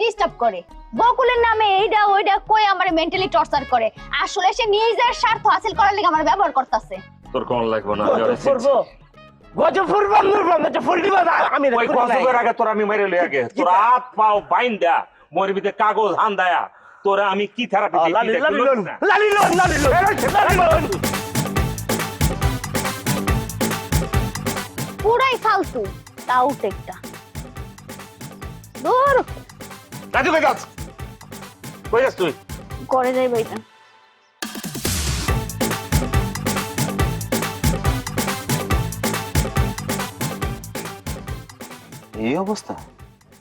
Disturb করে, বকুলের নামে এইটা ওইটা কই আমারে মেন্টালি টর্চার করে। আসলে সে নিজের স্বার্থ হাসিল করার লাগি আমার ব্যবহার করতেছে। তোর কোন লাগবে না, গজব ফুরবাম নুরবাম এটা ফুল দিবা না আমি ওই গজবের আগে তোর আমি মেরে লই আগে তোর হাত পাও বাইন্দা মোর ভিতরে কাগজ হান্দায়া তোরে আমি কি থেরাপি দিই লালিলন পুরাই ফালতু তাও টেকটা দূর রাজু কই যাস তুই করে যাই বইটা। এই অবস্থা।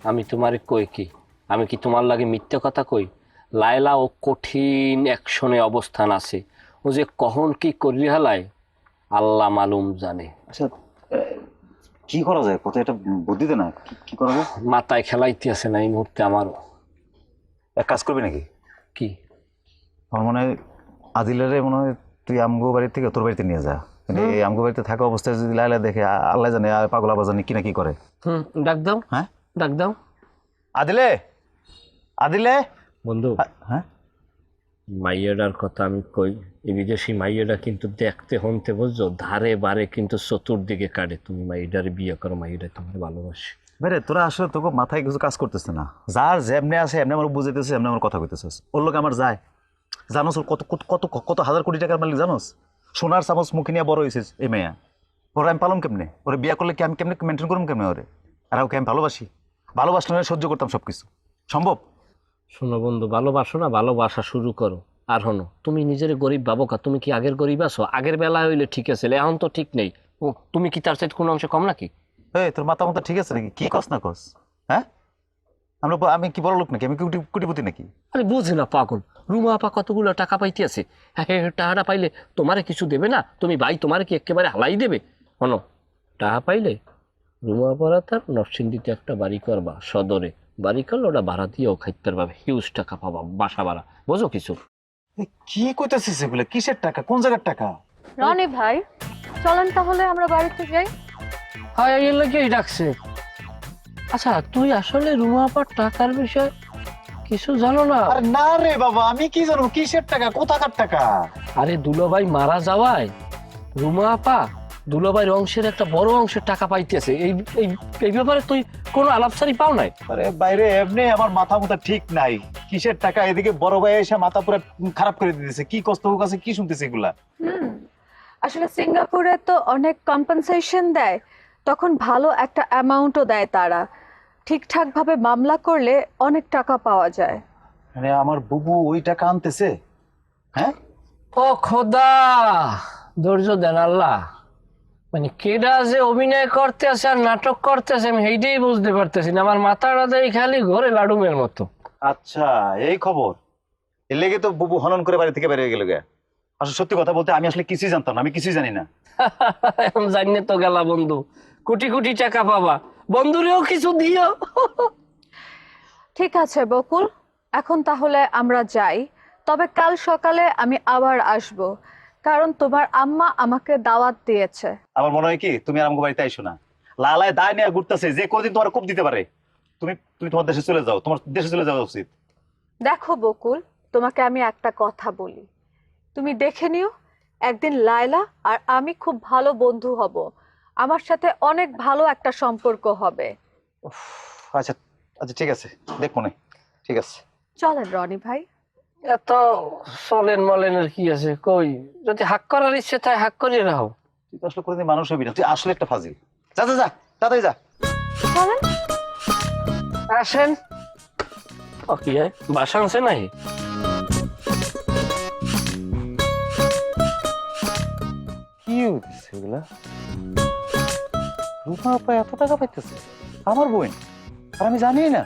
আমি তোমারে কই কি, আমি কি তোমার লাগে মিথ্যা কথা কই? লায়লা ও কঠিন অ্যাকশনে অবস্থান আছে, ও যে কখন কি করি হালায় আল্লাহ মালুম জানে। আচ্ছা কি করা যায়, কোথায় এটা বুদ্ধি দে না, কি করা যায়? মাথায় খেলাইতে আছে না এই মুহূর্তে আমারও। এক কাজ করবি নাকি? কি? আমার মনে হয় আদিলের মনে হয় তুই আমগো বাড়ি থেকে তোর বাড়িতে নিয়ে যা। এই আমগো বাড়িতে থাকা অবস্থায় যদি লাইলা দেখে আল্লাহ জানে পাগল আবার জানে কি না কি করে। ডাক দাও। হ্যাঁ ডাক দাও। আদিলে, আদিলে বন্ধু। হ্যাঁ মাইয়াডার কথা আমি কই, এই বিদেশি মাইয়াডা কিন্তু দেখতে হনতে বুঝছো ধারে বারে কিন্তু চতুর্দিকে কাটে। তুমি মাইয়াডারে বিয়ে করো, মাইয়াডা তোমার ভালোবাসে। ভাই তোরা আসলে তোকে মাথায় কিছু কাজ করতেছে না। যার যেমনি আছে এমনি আমার বুঝাইতেছে, এমনি আমার কথা কইতেছিস। ওর লোক আমার যায় জানোস, ওর কত কত কত কত হাজার কোটি টাকার মালিক জানোস। সোনার চামচ মুখে নিয়ে বড় হয়েছিস এই মেয়া। ওরা আমি পালাম কেমনে? ওরা বিয়ে করলে কি আমি কেমনে মেনটেন করুম কেমনে ওরে? আর ওকে আমি ভালোবাসি, ভালোবাসলে সহ্য করতাম সবকিছু। সম্ভব? শোনো বন্ধু, ভালোবাসো না, ভালোবাসা শুরু করো। আর হনো, তুমি নিজের গরিব বাবকা, তুমি কি আগের গরিব আছো? আগের বেলা হইলে ঠিক আছে, এখন তো ঠিক নেই। তুমি কি তার চাইতে কোনো অংশে কম নাকি? এই তোর মাথা মতো ঠিক আছে নাকি? কি কস না কস? হ্যাঁ আমি কি বড় লোক নাকি? আমি কোটিপতি নাকি? আরে বুঝে না পাগল, রুমা আপা কতগুলো টাকা পাইতে আছে, টাকাটা পাইলে তোমারে কিছু দেবে না? তুমি ভাই তোমারে কি একেবারে হালাই দেবে? হনো, টাকা পাইলে রুমা আপারা তার নরসিংদীতে একটা বাড়ি করবা, সদরে বাড়ি করলে ওটা ভাড়া দিয়েও খাইতে পারবে, হিউজ টাকা পাবা, বাসা ভাড়া। বোঝো কিছু? কি কইতাছিস এগুলা? কিসের টাকা? কোন জায়গার টাকা? রনি ভাই চলেন তাহলে আমরা বাড়িতে যাই। হ্যাঁ এগুলো কি ডাকছে? আচ্ছা তুই আসলে রুমা আপার টাকার বিষয় কিছু জানো না? আরে না রে বাবা, আমি কি জানবো কিসের টাকা, কোথাকার টাকা? আরে দুলাভাই মারা যাওয়ায় রুমা আপা দুলাভাইয়ের অংশের একটা বড় অংশের টাকা পাইতেছে। এই এই ব্যাপারে তুই কোনো আলাপসারি পাও নাই? আরে বাইরে এমনি আমার মাথা মুথা ঠিক নাই। কিসের টাকা? এদিকে বড় ভাই এসে মাথা পুরো খারাপ করে দিতেছে। কি কষ্ট হোক আছে, কি শুনতেছে এগুলা? আসলে সিঙ্গাপুরে তো অনেক কম্পেনসেশন দেয়, তখন ভালো একটা অ্যামাউন্টও দেয় তারা। ঠিকঠাক ভাবে মামলা করলে অনেক টাকা পাওয়া যায়। মানে আমার বুবু ওই টাকা আনতেছে? হ্যাঁ ও খোদা, ধৈর্য দেন আল্লাহ। মানে কেডা যে অভিনয় করতে আছে আর নাটক করতে আছে আমি এইটাই বুঝতে পারতেছি না। আমার মাথাটা দেয় খালি ঘরে লাডুমের মতো। আচ্ছা এই খবর। এর লেগে তো বুবু হনন করে বাড়ি থেকে বেরিয়ে গেল গে। আসলে সত্যি কথা বলতে আমি আসলে কিছুই জানতাম না, আমি কিছুই জানি না। এখন জানিয়ে তো গেলা বন্ধু, কোটি কোটি টাকা পাবা, বন্ধুরেও কিছু দিও। ঠিক আছে বকুল, এখন তাহলে আমরা যাই। তবে কাল সকালে আমি আবার আসব, কারণ তোমার আম্মা আমাকে দাওয়াত দিয়েছে। আমার মনে হয় কি তুমি আর আমার বাড়িতে আইসো না। লালায় দায় নিয়ে ঘুরতেছে, যে কোদিন তোমার কোপ দিতে পারে। তুমি তুমি তোমার দেশে চলে যাও, তোমার দেশে চলে যাওয়া উচিত। দেখো বকুল, তোমাকে আমি একটা কথা বলি, তুমি দেখে নিও, একদিন লায়লা আর আমি খুব ভালো বন্ধু হব, আমার সাথে অনেক ভালো একটা সম্পর্ক হবে। আচ্ছা আচ্ছা ঠিক আছে, দেখবো না, ঠিক আছে। চলেন রনি ভাই। এত চলেন মলেনের কি আছে? কই যদি হাক করার ইচ্ছে তাই হাক করিয়ে রাখো। তুই তো আসলে কোনোদিন মানুষ হবি না, তুই আসলে একটা ফাজিল। যা যা যা তাড়াতাড়ি যা। চলেন। আসেন। ও কি হয়, বাসা আছে নাই? কি হইতেছে এগুলা? রূপা আপা এত টাকা পাইতেছে, আমার বোন, আর আমি জানি না।